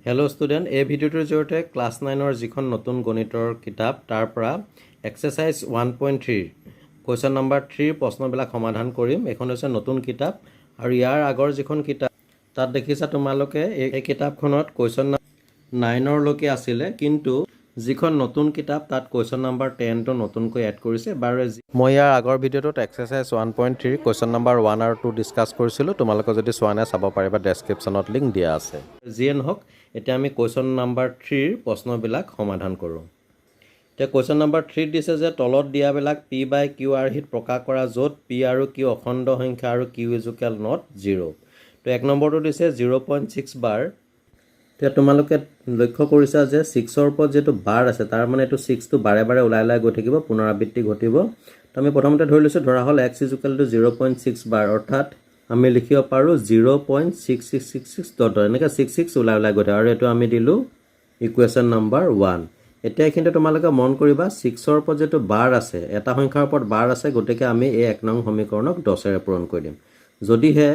Hello' student, এই ভিডিঅ'টোৰ জৰিয়তে ক্লাছ 9-ৰ যিখন নতুন গণিতৰ কিতাপ তাৰ পৰা এক্সাৰচাইজ 1.3 কুৱেশ্যন নম্বৰ 3 প্ৰশ্নবিলাক সমাধান কৰিম। এইখন হৈছে নতুন কিতাপ আৰু ইয়াৰ আগৰ যিখন কিতাপ তাত দেখিছা তোমালোকে এই কিতাপখনত কুৱেশ্যন 9লৈকে আছিলে, কিন্তু যিখন নতুন কিতাপ তাত কুৱেশ্যন নম্বৰ 10টো নতুনকৈ এড কৰিছে। বাৰু মই ইয়াৰ আগৰ ভিডিঅ'টোত এক্সাৰচাইজ 1.3 কুৱেশ্যন নম্বৰ 1 আৰু 2 ডিছকাছ কৰিছিলোঁ। তোমালোকে যদি চোৱা নাই চাব পাৰিবা, ডেছক্ৰিপশ্যনত লিংক দিয়া আছে। যিয়ে নহওক, এতিয়া আমি কুৱেশ্যন নম্বৰ 3ৰ প্ৰশ্নবিলাক সমাধান কৰোঁ। এতিয়া কুৱেশ্যন নম্বৰ 3 দিছে যে তলত দিয়াবিলাক P/Q আৰ্হিত প্ৰকাশ কৰা, য'ত P আৰু Q অখণ্ড সংখ্যা আৰু Q ইজুকেল নট 0। তো 1 নম্বৰটো দিছে 0.6 বাৰ। এতিয়া তোমালোকে লক্ষ্য কৰিছা যে 6ৰ ওপৰত যিটো বাৰ আছে তাৰ মানে এইটো 6টো বাৰে বাৰে ওলাই ওলাই গৈ থাকিব, পুনৰাবৃত্তি ঘটিব। তো আমি প্ৰথমতে ধৰি লৈছোঁ, ধৰা হ'ল x ইজুকেল টু 0.6 বাৰ, অৰ্থাৎ আমি লিখিব পাৰোঁ 0.6666 ডট এনেকৈ 66 ওলাই ওলাই গৈ থাকে, আৰু এইটো আমি দিলোঁ ইকুৱেশ্যন নম্বৰ 1। এতিয়া এইখিনিতে তোমালোকে মন কৰিবা 6ৰ ওপৰত যিটো বাৰ আছে, এটা সংখ্যাৰ ওপৰত বাৰ আছে, গতিকে আমি এই 1 নং সমীকৰণক 10ৰে পূৰণ কৰি দিম। যদিহে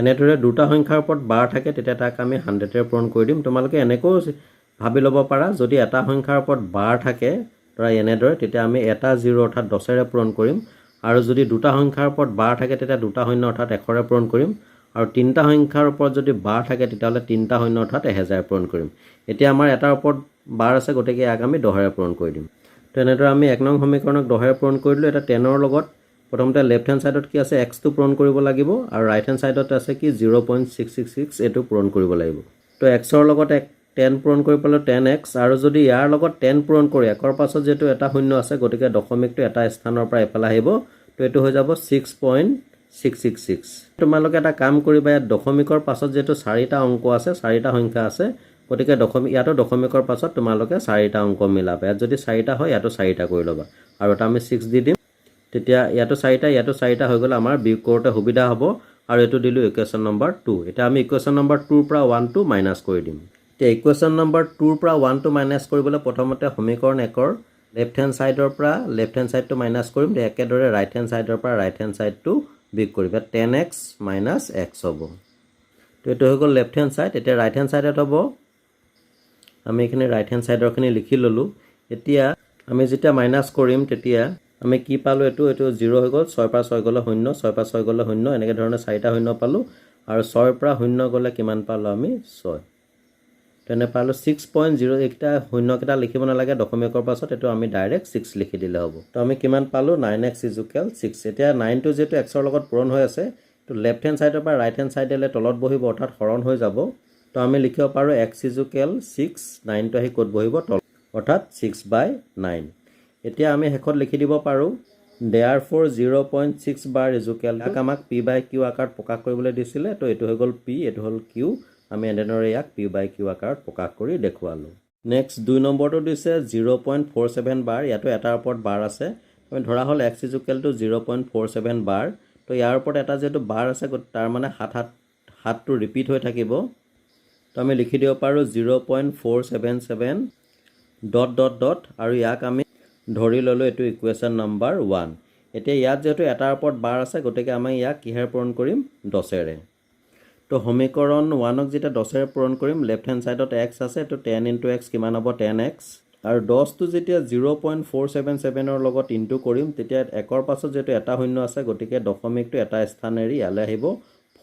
এনেদৰে দুটা সংখ্যাৰ ওপৰত বাৰ থাকে তেতিয়া তাক আমি 100ৰে পূৰণ কৰি দিম। তোমালোকে এনেকৈও ভাবি ল'ব পাৰা, যদি এটা সংখ্যাৰ ওপৰত বাৰ থাকে ধৰা এনেদৰে, তেতিয়া আমি এটা 0 অৰ্থাৎ 10ৰে পূৰণ কৰিম, আৰু যদি দুটা সংখ্যাৰ ওপৰত বাৰ থাকে তেতিয়া দুটা শূন্য অৰ্থাৎ 100ৰে পূৰণ কৰিম, আৰু তিনিটা সংখ্যাৰ ওপৰত যদি বাৰ থাকে তেতিয়াহ'লে তিনিটা শূন্য অৰ্থাৎ 1000ৰে পূৰণ কৰিম। এতিয়া আমাৰ এটাৰ ওপৰত বাৰ আছে, গতিকে ইয়াক আমি 10ৰে পূৰণ কৰি দিম। তো এনেদৰে আমি 1 নং সমীকৰণক 10ৰে পূৰণ কৰি দিলোঁ। এটা 10ৰ লগত প্ৰথমতে লেফ্ট হেণ্ড ছাইডত কি আছে, এক্সটো পূৰণ কৰিব লাগিব, আৰু ৰাইট হেণ্ড ছাইডত আছে কি 0.666 এইটো পূৰণ কৰিব লাগিব। তো এক্সৰ লগত 10 পূৰণ কৰি পালোঁ 10x, আৰু যদি ইয়াৰ লগত 10 পূৰণ কৰি একৰ পাছত যিহেতু এটা শূন্য আছে, গতিকে দশমিকটো এটা স্থানৰ পৰা এফালে আহিব, তো এইটো হৈ যাব 6.666। তোমালোকে এটা কাম কৰিবা, ইয়াত দশমিকৰ পাছত যিহেতু 4টা অংক আছে, 4টা সংখ্যা আছে, গতিকে ইয়াতো দশমিকৰ পাছত তোমালোকে 4টা অংক মিলাবা। ইয়াত যদি 4টা হয় ইয়াতো 4টা কৰি ল'বা, আৰু এটা আমি 6 দি দিম, তেতিয়া ইয়াতো 4টা ইয়াতো 4টা হৈ গ'লে আমাৰ বিয়োগ কৰোঁতে সুবিধা হ'ব। আৰু এইটো দিলোঁ ইকুৱেশ্যন নম্বৰ 2। এতিয়া আমি ইকুৱেশ্যন নম্বৰ 2ৰ পৰা 1টো মাইনাছ কৰি দিম। এতিয়া ইকুৱেশ্যন নম্বৰ 2ৰ পৰা 1টো মাইনাছ কৰিবলৈ প্ৰথমতে সমীকৰণ 1ৰ লেফ্ট হেণ্ড ছাইডৰ পৰা লেফ্ট হেণ্ড ছাইডটো মাইনাছ কৰিম, একেদৰে ৰাইট হেণ্ড ছাইডৰ পৰা ৰাইট হেণ্ড ছাইডটো বিয়োগ কৰিম। 10x - x হ'ব। তো এইটো হৈ গ'ল লেফ্ট হেণ্ড ছাইড। এতিয়া ৰাইট হেণ্ড ছাইডত হ'ব, আমি এইখিনি ৰাইট হেণ্ড ছাইডৰখিনি লিখি ল'লোঁ। এতিয়া আমি যেতিয়া মাইনাছ কৰিম তেতিয়া আমি কি পালোঁ, এইটো 0 হৈ গ'ল, 6 পৰা 6 গ'লে 0, 6 পৰা 6 গ'লে 0, এনেকৈ ধৰণে 4টা শূন্য পালোঁ, আৰু 6ৰ পৰা 0 গ'লে কিমান পালোঁ আমি 6। তেনে পালোঁ 6.0। এইকেইটা শূন্যকেইটা লিখিব নালাগে দশমিকৰ পাছত, এইটো আমি ডাইৰেক্ট 6 লিখি দিলে হ'ব। তো আমি কিমান পালোঁ 9x ইজুকেল 6। এতিয়া 9টো যিহেতু এক্সৰ লগত পূৰণ হৈ আছে, তো লেফ্ট হেণ্ড ছাইডৰ পৰা ৰাইট হেণ্ড ছাইডলৈ তলত বহিব, অৰ্থাৎ হৰণ হৈ যাব। তো আমি লিখিব পাৰোঁ x ইজুকেল 6, 9টো আহি ক'ত বহিব তলত, অৰ্থাৎ 6/9। এতিয়া আমি শেষত লিখি দিব পাৰোঁ therefore 0.6 বাৰ ইজুকেল, আমাক P/Q আকাৰত প্ৰকাশ কৰিবলৈ দিছিলে, তো এইটো হৈ গ'ল P, এইটো হ'ল Q। আমি এনেদৰে ইয়াক P/Q আকাৰত প্ৰকাশ কৰি দেখুৱালোঁ। নেক্সট 2 নম্বৰটো দিছে 0.47 বাৰ। ইয়াতো এটাৰ ওপৰত বাৰ আছে, আমি ধৰা হ'ল x ইজুকেল টু 0.47 বাৰ। তো ইয়াৰ ওপৰত এটা যিহেতু বাৰ আছে, তাৰ মানে 7টো ৰিপিট হৈ থাকিব। তো আমি লিখি দিব পাৰোঁ 0.477 ডট ডট ডট, আৰু ইয়াক আমি ধৰি ল'লোঁ এইটো ইকুৱেশ্যন নম্বৰ 1। এতিয়া ইয়াত যিহেতু এটাৰ ওপৰত বাৰ আছে, গতিকে আমি ইয়াক কিহেৰে পূৰণ কৰিম, 10ৰে। তো সমীকৰণ 1ক যেতিয়া 10ৰে পূৰণ কৰিম, লেফ্ট হেণ্ড ছাইডত x আছে, তো 10 × x কিমান হ'ব 10x, আৰু 10টো যেতিয়া 0.477ৰ লগত ইনটু কৰিম, তেতিয়া একৰ পাছত যিহেতু এটা শূন্য আছে, গতিকে দশমিকটো এটা স্থান এৰি ইয়ালৈ আহিব,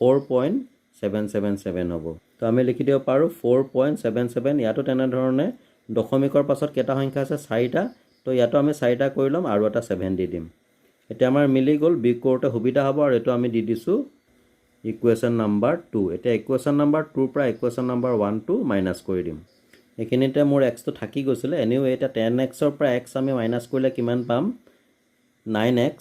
4.777 হ'ব। তো আমি লিখি দিব পাৰোঁ 4.77। ইয়াতো তেনেধৰণে দশমিকৰ পাছত কেইটা সংখ্যা আছে, 4টা, তো ইয়াতো আমি 4টা কৰি ল'ম আৰু এটা 7 দি দিম। এতিয়া আমাৰ মিলি গ'ল, বিয়োগ কৰোঁতে সুবিধা হ'ব, আৰু এইটো আমি দি দিছোঁ ইকুৱেশ্যন নম্বৰ 2। এতিয়া ইকুৱেশ্যন নম্বৰ 2ৰ পৰা ইকুৱেশ্যন নম্বৰ 1টো মাইনাছ কৰি দিম। এইখিনিতে মোৰ এক্সটো থাকি গৈছিলে, এনেও এতিয়া 10xৰ পৰা x আমি মাইনাছ কৰিলে কিমান পাম, 9x।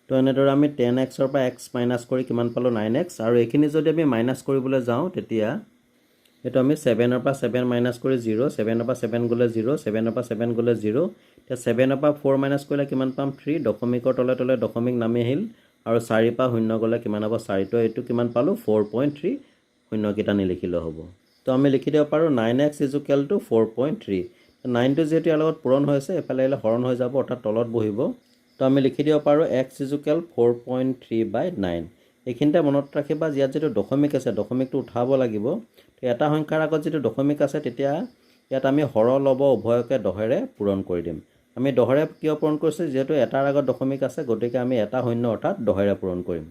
তো এনেদৰে আমি 10xৰ পৰা x মাইনাছ কৰি কিমান পালোঁ, 9x। আৰু এইখিনি যদি আমি মাইনাছ কৰিবলৈ যাওঁ, তেতিয়া এইটো আমি 7ৰ পৰা 7 মাইনাছ কৰি 0, 7ৰ পৰা 7 গ'লে 0, 7ৰ পৰা 7 গ'লে 0। এতিয়া 7ৰ পৰা 4 মাইনাছ কৰিলে কিমান পাম, 3। দশমিকৰ তলে তলে দশমিক নামি আহিল, আৰু 4 পৰা 0 গ'লে কিমান হ'ব, 4। তো এইটো কিমান পালোঁ 4.3, শূন্যকেইটা নিলিখিলেও হ'ব। তো আমি লিখি দিব পাৰোঁ 9x ইজুকেল টু 4.3। 9টো যিহেতু ইয়াৰ লগত পূৰণ হৈছে, এফালে আহিলে হৰণ হৈ যাব, অৰ্থাৎ তলত বহিব। তো আমি লিখি দিব পাৰোঁ x ইজুকেল 4.3/9। এইখিনিতে মনত ৰাখিবা, ইয়াত যিটো দশমিক আছে, দশমিকটো উঠাব লাগিব। এটা সংখ্যাৰ আগত যেটো দশমিক আছে তেতিয়া ইয়াত আমি হৰ লব উভয়কে দহেৰে পূৰণ কৰি দিম আমি দহেৰে কিয় পূৰণ কৰিছো যেহেতু এটাৰ আগত দশমিক আছে গতিকে আমি এটা শূন্য অৰ্থাৎ দহেৰে পূৰণ কৰিম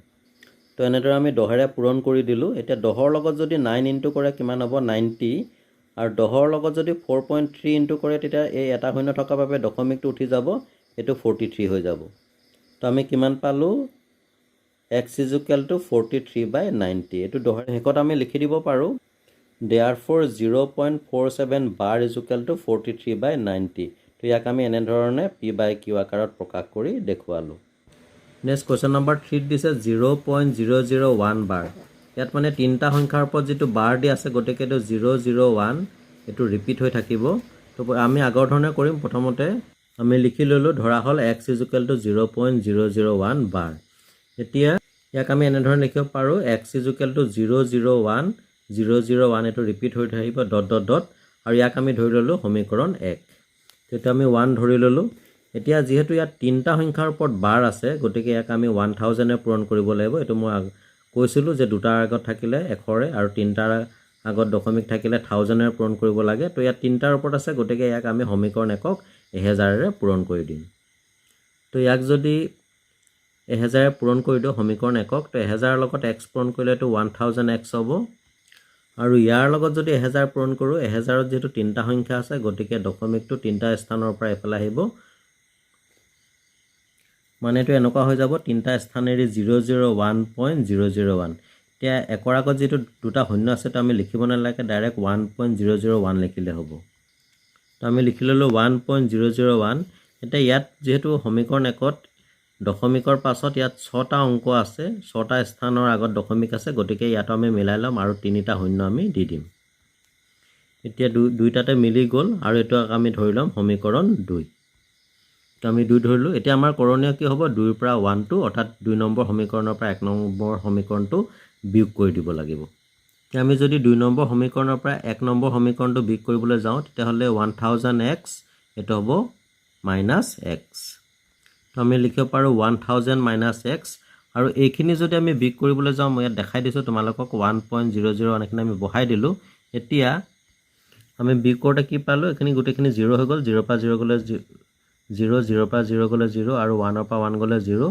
তো এনেদৰে আমি দহেৰে পূৰণ কৰি দিলো এতিয়া দহৰ লগত যদি 9 ইনটু কৰে কিমান হ'ব 90 আৰু দহৰ লগত যদি 4.3 ইনটু কৰে তেতিয়া এই এটা শূন্য থকা বাবে দশমিকটো উঠি যাব এটো 43 হৈ যাব তো আমি কিমান পালো x = 43/90 এটো দহৰ হেকত আমি লিখি দিব পাৰো therefore 0.47 bar = 43/90 তো ইয়াক আমি এনে ধৰণে p/q আকাৰত প্ৰকাশ কৰি দেখুৱালো নেক্সট কোৱেশ্চন নম্বৰ 3 দিছে 0.001 bar ইয়াত মানে তিনটা সংখ্যাৰ ওপৰত যেটো bar দি আছে গতিকে এটো 001 এটো ৰিপিট হৈ থাকিব তো আমি আগৰ ধৰণে কৰিম প্ৰথমতে আমি লিখি ললো ধৰা হল x = 0.001 bar এতিয়া ইয়াক আমি এনে ধৰণে লিখিব পাৰো x = 001 এটো ৰিপিট হৈ থাকিব ডট ডট ডট আৰু ইয়াক আমি ধৰি ললো সমীকৰণ 1 তেটো আমি 1 ধৰি ললো এতিয়া যেহেতু ইয়াত তিনটা সংখ্যাৰ ওপৰত bar আছে গতিকে ইয়াক আমি 1000 এ পূৰণ কৰিব লাগিব এটো মই কৈছিলো যে দুটাৰ আগত থাকিলে 100 আৰু তিনটাৰ আগত দশমিক থাকিলে 1000 এ পূৰণ কৰিব লাগে তো ইয়াত তিনটাৰ ওপৰত আছে গতিকে ইয়াক আমি সমীকৰণ 1ক 1000 এৰে পূৰণ কৰি দিম তো ইয়াক যদি 1000 এ পূৰণ কৰি দিও সমীকৰণ 1ক তো 1000 ৰ লগত x পূৰণ কৰিলে তো 1000x হ'ব আৰু ইয়াৰ লগত যদি 1000 পূৰণ কৰো 1000 ত যেটো তিনটা সংখ্যা আছে গতিকে দশমিকটো তিনটা স্থানৰ পৰা এফালে আহিব মানে এটো এনেকুৱা হৈ যাব তিনটা স্থানেৰে 001.001 এতিয়া একৰ আগত যেটো দুটা শূন্য আছে তো আমি লিখিব নালাগে ডাইৰেক্ট 1.001 লিখিলে হ'ব তো আমি লিখি ললো 1.001 এটা ইয়াত যেহেতু সমীকৰণ 1ত দশমিকৰ পাছত ইয়াত 6টা অংক আছে 6টা স্থানৰ আগত দশমিক আছে গতিকে ইয়াত আমি মিলাই লম আৰু তিনিটা শূন্য আমি দি দিম এতিয়া দুইটাতে মিলি গল আৰু এটো আমি ধৰি লম সমীকৰণ 2 তো আমি 2 ধৰিলো এতিয়া আমাৰ কৰণীয় কি হ'ব 2 ৰ পৰা 1 টো অৰ্থাৎ 2 নম্বৰ সমীকৰণৰ পৰা 1 নম্বৰ সমীকৰণটো বিয়োগ কৰি দিব লাগিব আমি যদি 2 নম্বৰ সমীকৰণৰ পৰা 1 নম্বৰ সমীকৰণটো বিয়োগ কৰিবলৈ যাওঁ তেতিয়া হলে 1000x এটো হ'ব -x তো আমি লিখিব পাৰো 1000 - x আৰু এইখিনি যদি আমি বিয়োগ কৰিবলৈ যাওঁ মই ইয়াত দেখাই দিছো তোমালোকক 1.001 এখানে আমি বহাই দিলো এতিয়া আমি বিয়োগ কৰোতে কি পালো এখানে গুটেখিনি 0 হৈ গল 0 পৰা 0 গলে 0 0 পৰা 0 গলে 0 আৰু 1 ৰ পৰা 1 গলে 0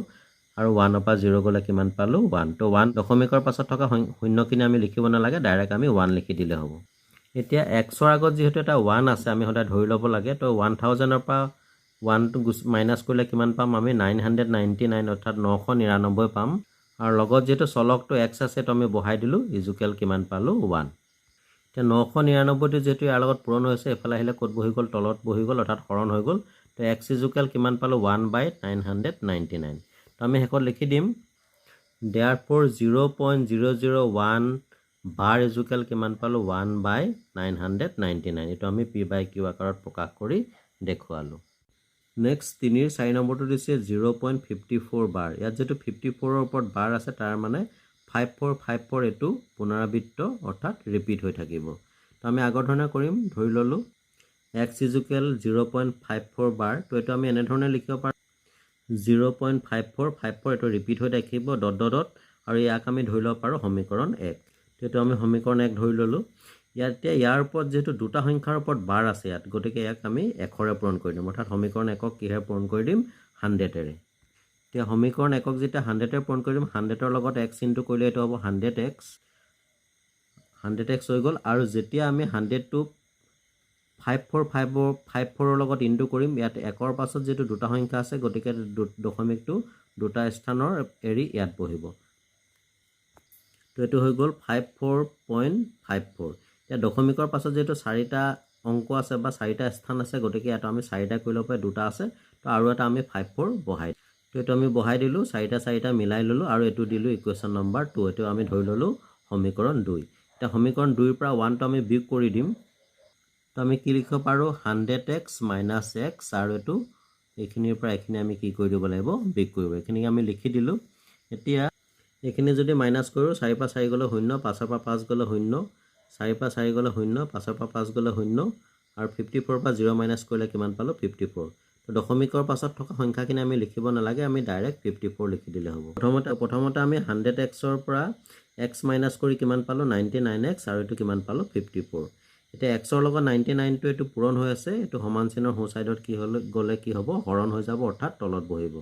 আৰু 1 ৰ পৰা 0 গলে কিমান পালো 1 তো 1 দশমিকৰ পাছত থকা শূন্যখিনি আমি লিখিব নালাগে ডাইৰেক্ট আমি 1 লিখি দিলে হ'ব এতিয়া x ৰ আগত যেহেতু এটা 1 আছে আমি হদাই ধৰি লব লাগে তো 1000 ৰ পৰা 1 টো মাইনাস কৰিলে কিমান পাম আমি 999 অৰ্থাৎ 999 পাম আৰু লগত যেটো চলকটো x আছে তো আমি বহাই দিলো ইজুকেল কিমান পালো 1 তে 999 টো যেটো ইয়াৰ লগত পূৰণ হৈছে এফালে আহিলে কত বহি গল তলত বহি গল অৰ্থাৎ হৰণ হৈ গল তো x ইজুকেল কিমান পালো 1/999 তো আমি হেকত লিখি দিম therefore 0.001 bar ইজুকেল কিমান পালো 1/999 এটো আমি p/q আকাৰত প্ৰকাশ কৰি দেখুৱালো নেক্সট 3 ৰ 4 নম্বৰটো দিছে 0.54 bar ইয়াত যেটো 54 ৰ ওপৰত bar আছে তাৰ মানে 5454 এটো পুনৰাবৃত্ত অৰ্থাৎ ৰিপিট হৈ থাকিব তো আমি আগৰ ধৰণে কৰিম ধৰি ললো x ইজুকেল 0.54 bar তো এটো আমি এনে ধৰণে লিখিব পাৰো 0.5454 এটো ৰিপিট হৈ থাকিব ডট ডট ডট আৰু ইয়াক আমি ধৰি লব পাৰো সমীকৰণ 1 তো এটো আমি সমীকৰণ 1 ধৰি ললো ইয়াৰ ওপৰত যেটো দুটা সংখ্যাৰ ওপৰত bar আছে ইয়াত গতিকে ইয়াক আমি 1 ৰে পূৰণ কৰি দিম অৰ্থাৎ সমীকৰণ 1ক কিহে পূৰণ কৰি দিম 100 এৰে এতিয়া সমীকৰণ 1ক যেতিয়া 100 এ পূৰণ কৰি দিম 100 ৰ লগত x ইনটু কৰিলে এটো হ'ব 100x হৈ গল আৰু যেতিয়া আমি 100 টো 5454 ৰ লগত ইনটু কৰিম ইয়াত 1 ৰ পাছত যেটো দুটা সংখ্যা আছে গতিকে দশমিকটো দুটা স্থানৰ এৰি ইয়াত বহিব তো এটো হৈ গল 54.54 এতিয়া দশমিকৰ পাছত যেটো 4টা অংক আছে বা 4টা স্থান আছে গতিকে এটা আমি 4টা কৰি লব দুটা আছে তো আৰু এটা আমি 54 বহাই তো এটো আমি বহাই দিলো 4টা মিলাই ললো আৰু এটো দিলো ইকুৱেশ্যন নম্বৰ 2 এটো আমি ধৰি ললো সমীকৰণ 2 এটা সমীকৰণ 2 ৰ পৰা 1 টো আমি বিয়োগ কৰি দিম তো আমি কি লিখিব পাৰো 100x - x আৰু এটো এখিনিৰ পৰা এখিনি আমি কি কৰি দিব লাগিব বিয়োগ কৰিব এখিনি আমি লিখি দিলো এতিয়া এখিনি যদি মাইনাস কৰো 4 পৰা 4 গলে 0 5 পৰা 5 গলে 0 4 পৰা 4 গলে 0 5 পৰা 5 গলে 0 আৰু 54 পৰা 0 মাইনাস কৰিলে কিমান পালো 54 তো দশমিকৰ পাছত থকা সংখ্যাখিনি আমি লিখিব নালাগে, আমি ডাইৰেক্ট 54 লিখি দিলে হ'ব। প্ৰথমতে আমি 100xৰ পৰা x মাইনাছ কৰি কিমান পালোঁ 99x আৰু এইটো কিমান পালোঁ 54। এতিয়া xৰ লগত 99টো এইটো পূৰণ হৈ আছে, এইটো সমান চিনৰ সোঁ চাইডত কি গ'লে কি হ'ব হৰণ হৈ যাব, অৰ্থাৎ তলত বহিব।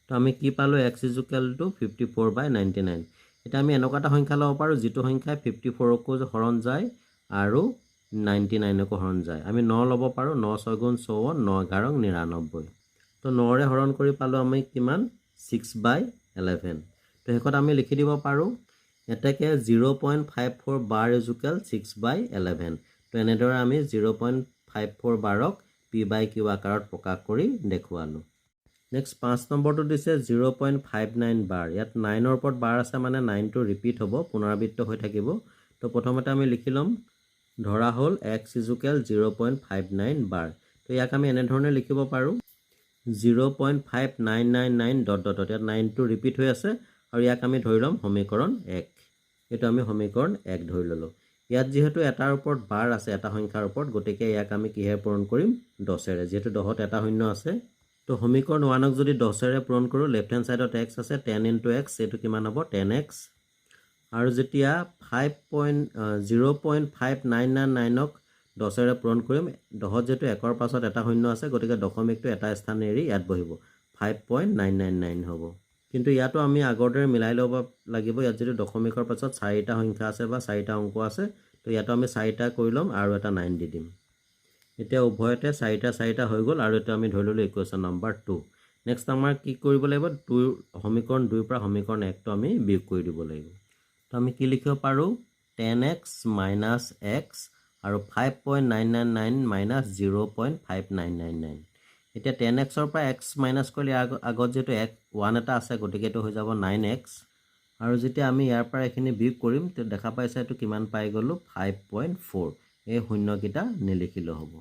তো আমি কি পালোঁ x = 54/99। এতিয়া আমি এনেকুৱা এটা সংখ্যা ল'ব পাৰোঁ যিটো সংখ্যাই 54কো হৰণ যায় আৰু 99কো হৰণ যায়। আমি 9 ল'ব পাৰোঁ, 9 × 6 = 54, 9 × 11 = 99। তো 9ৰে হৰণ কৰি পালোঁ আমি কিমান 6/11। তো শেষত আমি লিখি দিব পাৰোঁ এতেকে 0.54 বাৰ = 6/11। তো এনেদৰে আমি 0.54 বাৰক p/q আকাৰত প্ৰকাশ কৰি দেখুৱালোঁ। নেক্সট 5 নম্বৰটো দিছে 0.59 বাৰ। ইয়াত 9ৰ ওপৰত বাৰ আছে মানে 9টো ৰিপিট হ'ব, পুনৰাবৃত্ত হৈ থাকিব। তো প্ৰথমতে আমি লিখি ল'ম, ধৰা হ'ল x = 0.59 বাৰ। তো ইয়াক আমি এনেধৰণে লিখিব পাৰোঁ 0.5999 ... ইয়াত 9টো ৰিপিট হৈ আছে আৰু ইয়াক আমি ধৰি ল'ম সমীকৰণ 1। এইটো আমি সমীকৰণ 1 ধৰি ল'লোঁ। ইয়াত যিহেতু এটাৰ ওপৰত বাৰ আছে, এটা সংখ্যাৰ ওপৰত, গতিকে ইয়াক আমি কিহেৰে পূৰণ কৰিম 10ৰে, যিহেতু 10ত এটা শূন্য আছে। তো সমীকৰণ 1ক যদি 10ৰে পূৰণ কৰোঁ, লেফ্ট হেণ্ড ছাইডত x আছে, 10 × x, এইটো কিমান হ'ব 10x। আৰু যেতিয়া 0.5999ক 10ৰে পূৰণ কৰিম, 10ত যিহেতু 1ৰ পাছত এটা শূন্য আছে, গতিকে দশমিকটো এটা স্থান এৰি ইয়াত বহিব, 5.999 হ'ব। কিন্তু ইয়াতো আমি আগৰ দৰে মিলাই ল'ব লাগিব। ইয়াত যিটো দশমিকৰ পাছত 4টা সংখ্যা আছে বা 4টা অংক আছে, তো ইয়াতো আমি 4টা কৰি ল'ম আৰু এটা 9 দি দিম। এতিয়া উভয়তে 4টা হৈ গ'ল আৰু এইটো আমি ধৰি ল'লোঁ ইকুৱেশ্যন নম্বৰ 2। নেক্সট আমাৰ কি কৰিব লাগিব, সমীকৰণ 2ৰ পৰা সমীকৰণ 1টো আমি বিয়োগ কৰি দিব লাগিব। তো আমি কি লিখিব পাৰোঁ 10x - x আৰু 5.999 - 0.5999। এতিয়া 10xৰ পৰা x মাইনাছ কৰিলে আগত যিহেতু 1 এটা আছে, গতিকে এইটো হৈ যাব 9x। আৰু যেতিয়া আমি ইয়াৰ পৰা এইখিনি বিয়োগ কৰিম, তো দেখা পাইছে এইটো কিমান পাই গ'লোঁ 5.4। এই শূন্যকেইটা নিলিখিলেও হ'ব।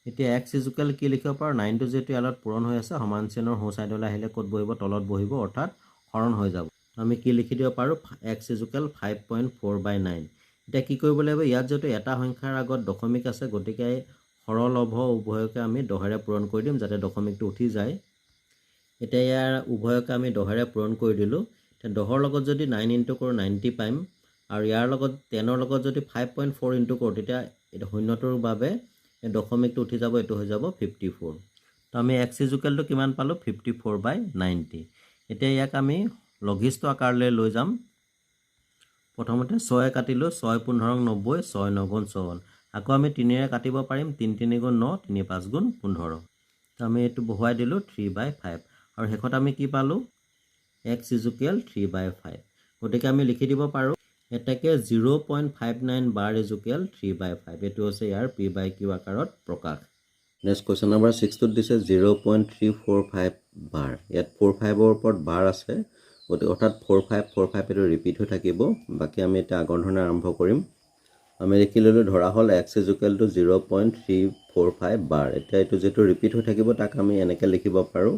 এতিয়া x = কি লিখিব পাৰোঁ, 9টো যিহেতু ইয়াত পূৰণ হৈ আছে, সমান চিনৰ সোঁ চাইডলৈ আহিলে ক'ত বহিব, তলত বহিব, অৰ্থাৎ হৰণ হৈ যাব। আমি কি লিখি দিব পাৰোঁ x = 5.4/9। এতিয়া কি কৰিব লাগিব, ইয়াত যিহেতু এটা সংখ্যাৰ আগত দশমিক আছে, গতিকে সৰল লভ উভয়কে আমি 10ৰে পূৰণ কৰি দিম যাতে দশমিকটো উঠি যায়। এতিয়া ইয়াৰ উভয়কে আমি 10ৰে পূৰণ কৰি দিলোঁ। এতিয়া 10ৰ লগত যদি 9 ইনটু কৰোঁ 90 পাম, আৰু ইয়াৰ লগত 10ৰ লগত যদি 5.4 ইনটু কৰোঁ, তেতিয়া এইটো শূন্যটোৰ বাবে এই দশমিকটো উঠি যাব, এইটো হৈ যাব 54। তো আমি x = কিমান পালোঁ 54/90। এতিয়া ইয়াক আমি লঘিষ্ঠ আকাৰলৈ লৈ যাম। প্ৰথমতে 6 কাটিলোঁ, 6 × 15 = 90, 6 × 9 = 54। আকৌ আমি 3ৰে কাটিব পাৰিম, 3 × 3 = 9, 3 × 5 = 15। তো আমি এইটো বহুৱাই দিলোঁ 3/5 আৰু শেষত আমি কি পালোঁ x = 3/5। গতিকে আমি লিখি দিব পাৰোঁ এতেকে 0.59 বাৰ = 3/5। এইটো হৈছে ইয়াৰ p/q আকাৰত প্ৰকাশ। নেক্সট কুৱেশ্যন নম্বৰ 6টোত দিছে 0.345 বাৰ। ইয়াত 45ৰ ওপৰত বাৰ আছে, গতিকে অৰ্থাৎ 4545 এইটো ৰিপিট হৈ থাকিব। বাকী আমি এতিয়া আগৰ ধৰণে আৰম্ভ কৰিম। আমি লিখি ল'লোঁ, ধৰা হ'ল x = 0.345 বাৰ। এতিয়া এইটো যিহেতু ৰিপিট হৈ থাকিব, তাক আমি এনেকৈ লিখিব পাৰোঁ,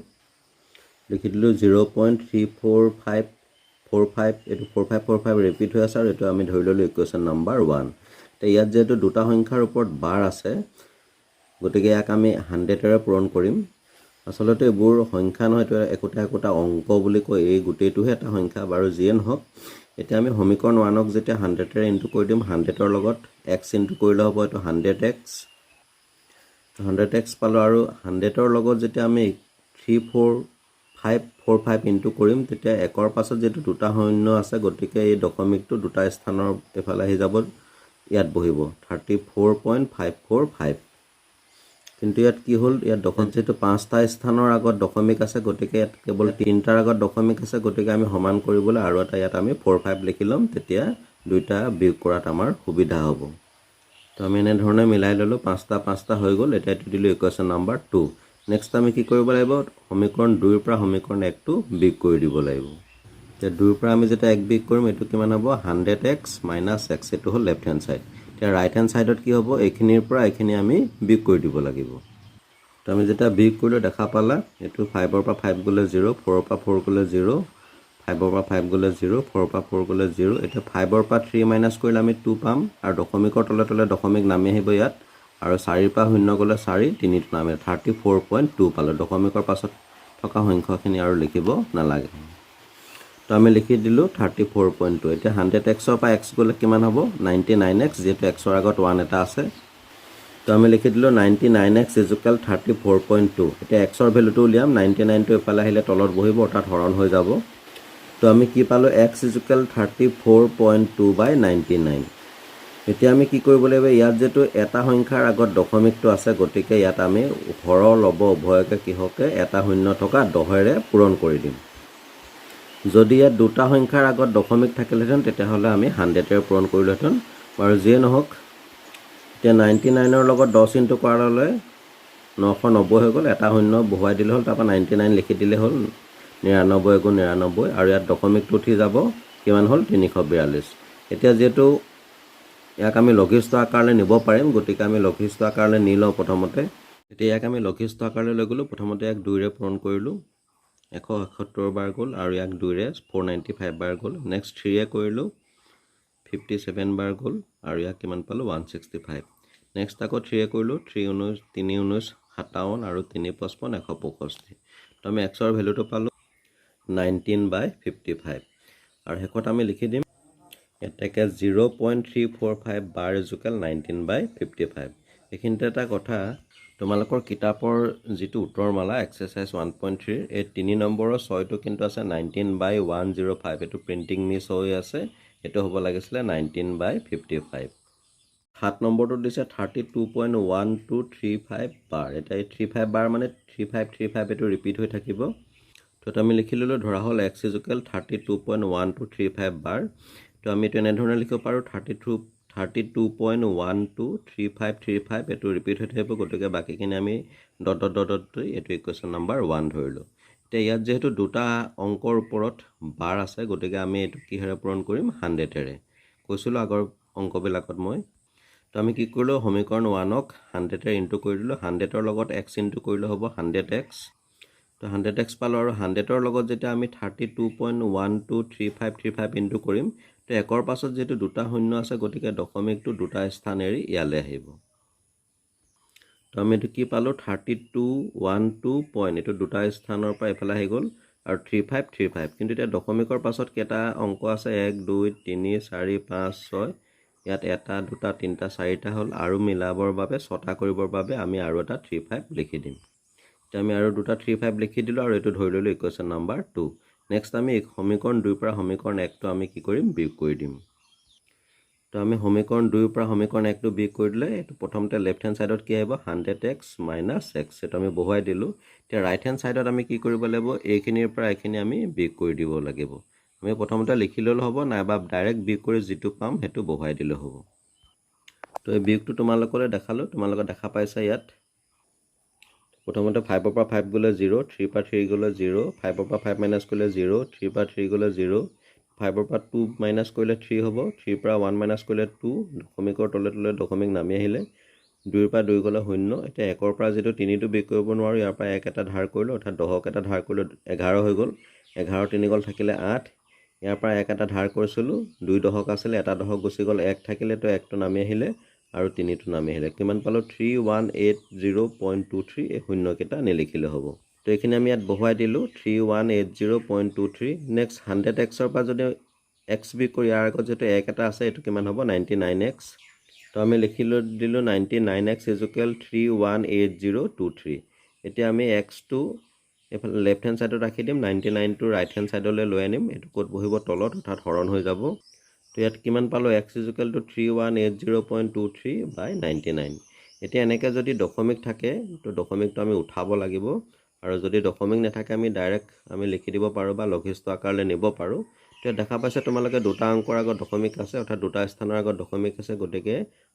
লিখি দিলোঁ 0.34545। এইটো 4545 ৰিপিট হৈ আছে আৰু এইটো আমি ধৰি ল'লোঁ ইকুৱেশ্যন নম্বৰ 1। এতিয়া ইয়াত যিহেতু দুটা সংখ্যাৰ ওপৰত বাৰ আছে, গতিকে ইয়াক আমি 100ৰে পূৰণ কৰিম। আচলতে এইবোৰ সংখ্যা নহয়, এইটো একোটা অংক বুলি কয়, এই গোটেইটোহে এটা সংখ্যা, বাৰু যিয়ে নহওক। এতিয়া আমি সমীকৰণ 1ক যেতিয়া 100ৰে ইনটু কৰি দিম, 100ৰ লগত x ইনটু কৰিলে হ'ব, এইটো 100x। 100x পালোঁ আৰু 100ৰ লগত যেতিয়া আমি 34545 ইনটু কৰিম, তেতিয়া 1ৰ পাছত যিহেতু দুটা শূন্য আছে, গতিকে এই দশমিকটো দুটা স্থানৰ এইফালে আহি যাব, ইয়াত বহিব 34.545। কিন্তু ইয়াত কি হ'ল, ইয়াত যিহেতু 5টা স্থানৰ আগত দশমিক আছে, গতিকে ইয়াত কেৱল 3টাৰ আগত দশমিক আছে, গতিকে আমি সমান কৰিবলৈ আৰু এটা ইয়াত আমি 45 লিখি ল'ম, তেতিয়া দুইটা বিয়োগ কৰাত আমাৰ সুবিধা হ'ব। তো আমি এনেধৰণে মিলাই ল'লোঁ, 5টা হৈ গ'ল। এতিয়া এইটো দিলোঁ ইকুৱেশ্যন নম্বৰ 2। নেক্সট আমি কি কৰিব লাগিব, সমীকৰণ 2ৰ পৰা সমীকৰণ 1টো বিয়োগ কৰি দিব লাগিব। এতিয়া 2ৰ পৰা আমি যেতিয়া 1 বিয়োগ কৰিম, এইটো কিমান হ'ব 100x - x। এইটো হ'ল লেফ্ট হেণ্ড ছাইড। এতিয়া ৰাইট হেণ্ড ছাইডত কি হ'ব, এইখিনিৰ পৰা এইখিনি আমি বিয়োগ কৰি দিব লাগিব। তো আমি যেতিয়া বিয়োগ কৰিলোঁ, দেখা পালা এইটো 5ৰ পৰা 5 গ'লে 0, 4ৰ পৰা 4 গ'লে 0, 5ৰ পৰা 5 গ'লে 0, 4ৰ পৰা 4 গ'লে 0। এতিয়া 5ৰ পৰা 3 মাইনাছ কৰিলে আমি 2 পাম, আৰু দশমিকৰ তলে তলে দশমিক নামি আহিব ইয়াত, আৰু 4ৰ পৰা 0 গ'লে 4 তিনিটো নামে 34.2 পালোঁ দশমিকৰ পাছত থকা সংখ্যাখিনি আৰু লিখিব নালাগে তো আমি লিখি দিলোঁ 34.2 এতিয়া 100xৰ পৰা x গ'লে কিমান হ'ব 99x যেহেতু xৰ আগত 1 এটা আছে তো আমি লিখি দিলোঁ 99x = 34.2 এতিয়া xৰ ভেলুটো উলিয়াম 99টো এফালে আহিলে তলত বহিব অৰ্থাৎ হৰণ হৈ যাব তো আমি কি পালোঁ x = 34.2/99 এতিয়া আমি কি কৰিব লাগিব ইয়াত যেটো এটা সংখ্যাৰ আগত দশমিকটো আছে গতিকে ইয়াত আমি হৰ লব উভয়কে কিহকে এটা শূন্য থকা 10ৰে পূৰণ কৰি দিম যদি ইয়াত দুটা সংখ্যাৰ আগত দশমিক থাকিলহেঁতেন তেতিয়াহ'লে আমি 100ৰে পূৰণ কৰিলোহেঁতেন আৰু যিয়ে নহওক এতিয়া 99ৰ লগত 10 ইনটু কৰাৰ লগে 990 হৈ গ'ল এটা শূন্য বহুৱাই দিলে হ'ল তাৰপৰা 99 লিখি দিলে হ'ল 99 × 99 আৰু ইয়াত দশমিকটো উঠি যাব কিমান হ'ল 342 এতিয়া যেটো ইয়াক আমি লঘিষ্ঠ আকাৰলৈ নিব পাৰিম গতিকে আমি লঘিষ্ঠ আকাৰলৈ নি লওঁ প্ৰথমতে এতিয়া ইয়াক আমি লঘিষ্ঠ আকাৰলৈ লৈ গ'লো প্ৰথমতে ইয়াক 2ৰে পূৰণ কৰিলোঁ 171 বাৰ গ'ল আৰু ইয়াক 2ৰে 495 বাৰ গ'ল নেক্সট 3ৰে কৰিলোঁ 57 বাৰ গ'ল আৰু ইয়াক কিমান পালোঁ 165 নেক্সট আকৌ 3ৰে কৰিলোঁ 3 19 3 19 57 আৰু 3 55 165 তো আমি xৰ ভেলুটো পালোঁ 19/55 আৰু শেষত আমি লিখি দিম এটাকে 0.345 বাৰ = 19/55 এইখিনিতে এটা কথা তোমালোকৰ কিতাপৰ যিটো উত্তৰমালা এক্সাৰসাইজ 1.3 এই 3 নম্বৰৰ 6টো কিন্তু আছে 19/105 এটো প্ৰিন্টিং মিছ হৈ আছে এটো হ'ব লাগিছিলে 19/55 7 নম্বৰটো দিছে 32.1235 বাৰ এটা 35 বাৰ মানে 3535 এটো ৰিপিট হৈ থাকিব তো আমি লিখি ললো ধৰা হল x = 32.1235 বাৰ তো আমি এটো এনে ধৰণে লিখিব পাৰো 32.123535 এটো ৰিপিট হৈ থাকিব গতিকে বাকিখিনি আমি ডট ডট ডট ডট এটো ইকুৱেশ্যন নম্বৰ 1 ধৰিলো এতিয়া ইয়াত যেহেতু দুটা অংকৰ ওপৰত বাৰ আছে গতিকে আমি এটো কিহেৰে পূৰণ কৰিম 100ৰে কৈছিলো আগৰ অংকবিলাকত মই তো আমি কি কৰিলো সমীকৰণ 1ক 100ৰে ইনটু কৰি দিলো 100ৰ লগত x ইনটু কৰিলে হ'ব 100x তো 100x পালো আৰু 100ৰ লগত যেতিয়া আমি 32.123535 ইনটু কৰিম তো একৰ পাছত যেটো দুটা শূন্য আছে গতিকে দশমিকটো দুটা স্থান এৰি ইয়ালে আহিব তো আমি এটো কি পালো 3212 পইণ্ট এটো দুটা স্থানৰ পৰা এফালে আহি গ'ল আৰু 3535 কিন্তু এটা দশমিকৰ পাছত কেটা অংক আছে 1 2 3 4 5 6 ইয়াত এটা দুটা তিনটা চাৰিটা হল আৰু মিলাবৰ বাবে ছটা কৰিবৰ বাবে আমি আৰু এটা 35 লিখি দিম এতিয়া আমি আৰু দুটা 35 লিখি দিলো আৰু এটো ধৰি ললো ইকুৱেশ্যন নম্বৰ 2 নেক্সট আমি সমীকৰণ 2 পৰা সমীকৰণ 1 টো আমি কি কৰিম বিয়োগ কৰি দিম তো আমি সমীকৰণ 2 পৰা সমীকৰণ 1 টো বিয়োগ কৰি দিলে এটো প্ৰথমতে লেফট হ্যান্ড সাইডত কি আহিব 100x - x এটো আমি বহুৱাই দিলো এতিয়া ৰাইট হ্যান্ড সাইডত আমি কি কৰিব লাগিব এইখিনিৰ পৰা এইখিনি আমি বিয়োগ কৰি দিব লাগিব আমি প্ৰথমতে লিখি ললে হ'ব নাইবা ডাইৰেক্ট বিয়োগ কৰি যেটো পাম হেতু বহুৱাই দিলে হ'ব তো এই বিয়োগটো তোমালোকলৈ দেখালো তোমালোকে দেখা পাইছা ইয়াত প্ৰথমতে 5 ৰ পৰা 5 গলে 0 3 পৰা 3 গলে 0 5 ৰ পৰা 5 মাইনাস কৰিলে 0 3 পৰা 3 গলে 0 5 ৰ পৰা 2 মাইনাস কৰিলে 3 হ'ব 3 পৰা 1 মাইনাস কৰিলে 2 দশমিকৰ তলে তলে দশমিক নামি আহিলে 2 ৰ পৰা 2 গলে 0 এতিয়া 1 ৰ পৰা যেটো 3 টো বিয়োগ কৰিব নোৱাৰো ইয়াৰ পৰা 1 এটা ধাৰ কৰিলো অৰ্থাৎ 10ক এটা ধাৰ কৰিলো 11 হৈ গ'ল 11 3 গল থাকিলে 8 ইয়াৰ পৰা 1 এটা ধাৰ কৰিছিলো 2 দশক আছিল এটা দশক গুচি গল 1 থাকিলে তো 1 টো নামি আহিলে আৰু 3 টো নামি আহিলে কিমান পালো 3180.23 এই শূন্য কেটা নিলিখিলে হ'ব তো এইখিনি আমি ইয়াত বহুৱাই দিলো 3180.23 নেক্সট 100x ৰ পৰা যদি x বিয়োগ কৰি ইয়াৰ আগত যেটো 1 এটা আছে এটো কিমান হ'ব 99x তো আমি লিখিলো দিলো 99x = 318023 এতিয়া আমি x টো এফালে লেফট হ্যান্ড সাইডত ৰাখি দিম 99 টো ৰাইট হ্যান্ড সাইডলৈ লৈ আনিম এটো কোড বহিব তলত অৰ্থাৎ হৰণ হৈ যাব তো ইয়াত কিমান পালো x = 3180.23/99 এতিয়া এনেকে যদি দশমিক থাকে তো দশমিকটো আমি উঠাব লাগিব আৰু যদি দশমিক নাথাকে আমি ডাইৰেক্ট আমি লিখি দিব পাৰো বা লঘিষ্ঠ আকাৰলৈ নিব পাৰো তো দেখা পাইছে তোমালোকে দুটা অংকৰ আগত দশমিক আছে অৰ্থাৎ দুটা স্থানৰ আগত দশমিক আছে গতিকে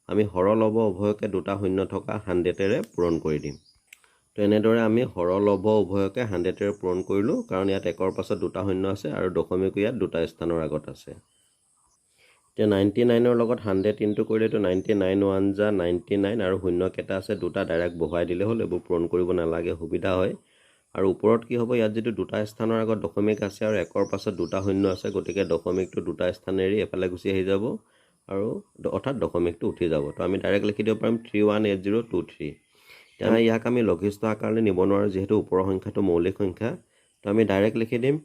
আমি হৰ লব উভয়কে দুটা শূন্য থকা 100ৰে পূৰণ কৰি দিম তো এনেদৰে আমি হৰ লব উভয়কে 100ৰে পূৰণ কৰিলো কাৰণ ইয়াত একৰ পাছত দুটা শূন্য আছে আৰু দশমিক ইয়াত দুটা স্থানৰ আগত আছে এতিয়া 99 ৰ লগত 100 ইনটু কৰিলে তো 99 1 যা 99 আৰু শূন্য কেটা আছে দুটা ডাইৰেক্ট বহুৱাই দিলে হ'ল এবোৰ পূৰণ কৰিব নালাগে সুবিধা হয় আৰু ওপৰত কি হ'ব ইয়াত যেটো দুটা স্থানৰ আগত দশমিক আছে আৰু একৰ পাছত দুটা শূন্য আছে গতিকে দশমিকটো দুটা স্থান এৰি এফালে গুচি আহি যাব আৰু অৰ্থাৎ দশমিকটো উঠি যাব। তো আমি ডাইৰেক্ট লিখি দিব পাৰিম 318023। এতিয়া ইয়াক আমি লঘিষ্ঠ আকাৰলৈ নিব নোৱাৰোঁ যিহেতু ওপৰৰ সংখ্যাটো মৌলিক সংখ্যা। তো আমি ডাইৰেক্ট লিখি দিম,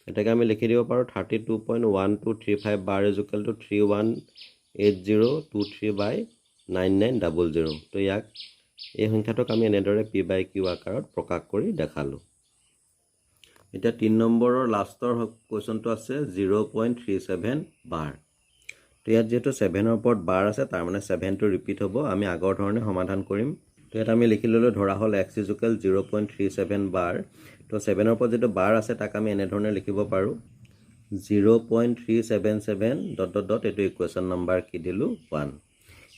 এটাকে আমি লিখি দিব পাৰোঁ 32.1235 বাৰ ইজুকেল টু 318023/9900। তো ইয়াক এই সংখ্যাটোক আমি এনেদৰে p/q আকাৰত প্ৰকাশ কৰি দেখালোঁ। এতিয়া 3 নম্বৰৰ লাষ্টৰ কুৱেশ্যনটো আছে 0.37 বাৰ। তো ইয়াত যিহেতু 7ৰ ওপৰত বাৰ আছে তাৰ মানে 7টো ৰিপিট হ'ব। আমি আগৰ ধৰণে সমাধান কৰিম। তো ইয়াত আমি লিখি ল'লোঁ, ধৰা হ'ল x ইজুকেল 0.37 বাৰ। তো 7ৰ ওপৰত যিটো বাৰ আছে তাক আমি এনেধৰণে লিখিব পাৰোঁ 0.377 ... এইটো ইকুৱেশ্যন নম্বৰ কি দিলোঁ 1।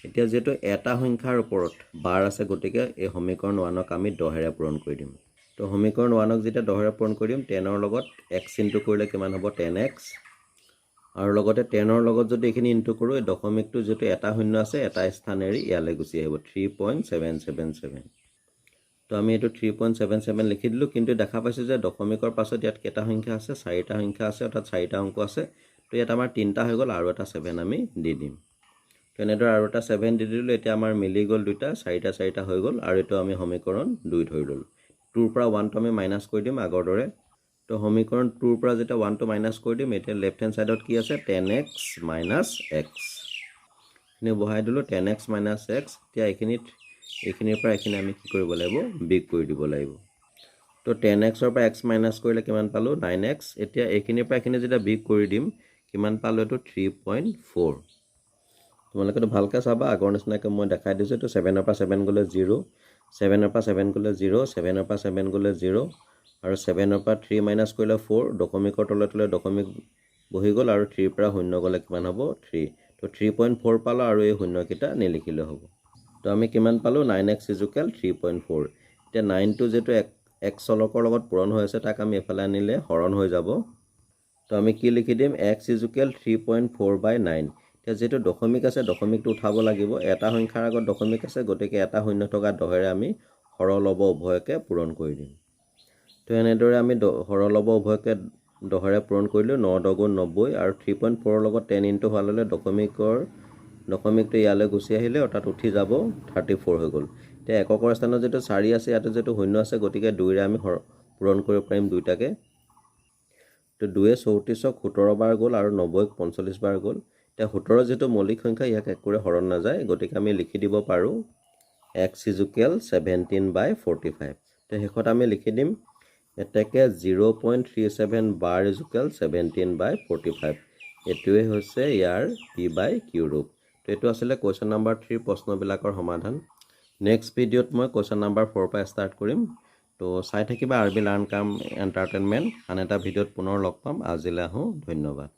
এতিয়া যিহেতু এটা সংখ্যাৰ ওপৰত বাৰ আছে গতিকে এই সমীকৰণ 1ক আমি 10ৰে পূৰণ কৰি দিম। তো সমীকৰণ 1ক যেতিয়া 10ৰে পূৰণ কৰি দিম 10ৰ লগত x ইনটু কৰিলে কিমান হ'ব 10x, আৰু লগতে 10ৰ লগত যদি এইখিনি ইনটু কৰোঁ এই দশমিকটো যিটো এটা শূন্য আছে এটা স্থান এৰি ইয়ালৈ গুচি আহিব 3.777। তো আমি এইটো 3.77 লিখি দিলোঁ, কিন্তু দেখা পাইছোঁ যে দশমিকৰ পাছত ইয়াত কেইটা সংখ্যা আছে 4টা সংখ্যা আছে, অৰ্থাৎ 4টা অংক আছে। তো ইয়াত আমাৰ 3টা হৈ গ'ল আৰু এটা 7 আমি দি দিম। তো এনেদৰে আৰু এটা 7 দি দিলোঁ। এতিয়া আমাৰ মিলি গ'ল দুটা, 4টা হৈ গ'ল, আৰু এইটো আমি সমীকৰণ 2 ধৰি ল'লোঁ। 2ৰ পৰা 1টো আমি মাইনাছ কৰি দিম আগৰ দৰে। তো সমীকৰণ 2ৰ পৰা যেতিয়া 1টো মাইনাছ কৰি দিম, এতিয়া লেফ্ট হেণ্ড ছাইডত কি আছে 10x - x। এইখিনি বহাই দিলোঁ 10x - x। এতিয়া এইখিনিৰ পৰা এইখিনি আমি কি কৰিব লাগিব বিগ কৰি দিব লাগিব। তো 10xৰ পৰা x মাইনাছ কৰিলে কিমান পালোঁ 9x। এতিয়া এইখিনিৰ পৰা এইখিনি যেতিয়া বিগ কৰি দিম কিমান পালোঁ এইটো 3.4। তোমালোকেতো ভালকৈ চাবা, আগৰ নিচিনাকৈ মই দেখাই দিছোঁ। এইটো 7ৰ পৰা 7 গ'লে 0, 7ৰ পৰা 7 গ'লে 0, 7ৰ পৰা 7 গ'লে 0, আৰু 7ৰ পৰা 3 মাইনাছ কৰিলে 4, দশমিকৰ তলে তলে দশমিক বহি গ'ল, আৰু 3ৰ পৰা 0 গ'লে কিমান হ'ব 3। তো 3.4 পালোঁ, আৰু এই শূন্যকেইটা নিলিখিলেও হ'ব। তো আমি কিমান পালোঁ 9x ইজুকেল 3.4। এতিয়া 9টো যিহেতু x চলকৰ লগত পূৰণ হৈ আছে তাক আমি এফালে আনিলে হৰণ হৈ যাব। তো আমি কি লিখি দিম x ইজুকেল 3.4/9। এতিয়া যিহেতু দশমিক আছে দশমিকটো উঠাব লাগিব। এটা সংখ্যাৰ আগত দশমিক আছে গতিকে এটা শূন্য থকা 10ৰে আমি হৰলব উভয়কে পূৰণ কৰি দিম। তো এনেদৰে আমি হৰলব উভয়কে 10ৰে পূৰণ কৰিলোঁ। 9 × 10 = 90, আৰু 3.4ৰ লগত 10 ইনটু হোৱাৰ লগে দশমিকটো ইয়ালৈ গুচি আহিলে, অৰ্থাৎ উঠি যাব 34 হৈ গ'ল। এতিয়া এককৰ স্থানত যিটো 4 আছে ইয়াতে যিটো শূন্য আছে গতিকে 2ৰে আমি পূৰণ কৰিব পাৰিম দুইটাকে। তো 2য়ে 34ক 17 বাৰ গ'ল, আৰু 90ক 45 বাৰ গ'ল। এতিয়া 17 যিহেতু মৌলিক সংখ্যা ইয়াক একোৰে হৰণ নাযায় গতিকে আমি লিখি দিব পাৰোঁ x ইজুকেল 17/45। তো শেষত আমি লিখি দিম এতেকে 0.37 বাৰ ইজুকেল 17/45। এইটোৱে হৈছে ইয়াৰ p/q ৰূপ। তো এইটো আছিলে কুৱেশ্যন নম্বৰ 3 প্ৰশ্নবিলাকৰ সমাধান। নেক্সট ভিডিঅ'ত মই কুৱেশ্যন নম্বৰ 4 পৰা ষ্টাৰ্ট কৰিম। তো চাই থাকিবা RB লাৰ্ণ কাম এণ্টাৰটেইনমেণ্ট। আন এটা ভিডিঅ'ত পুনৰ লগ পাম। আজিলৈ আহোঁ, ধন্যবাদ।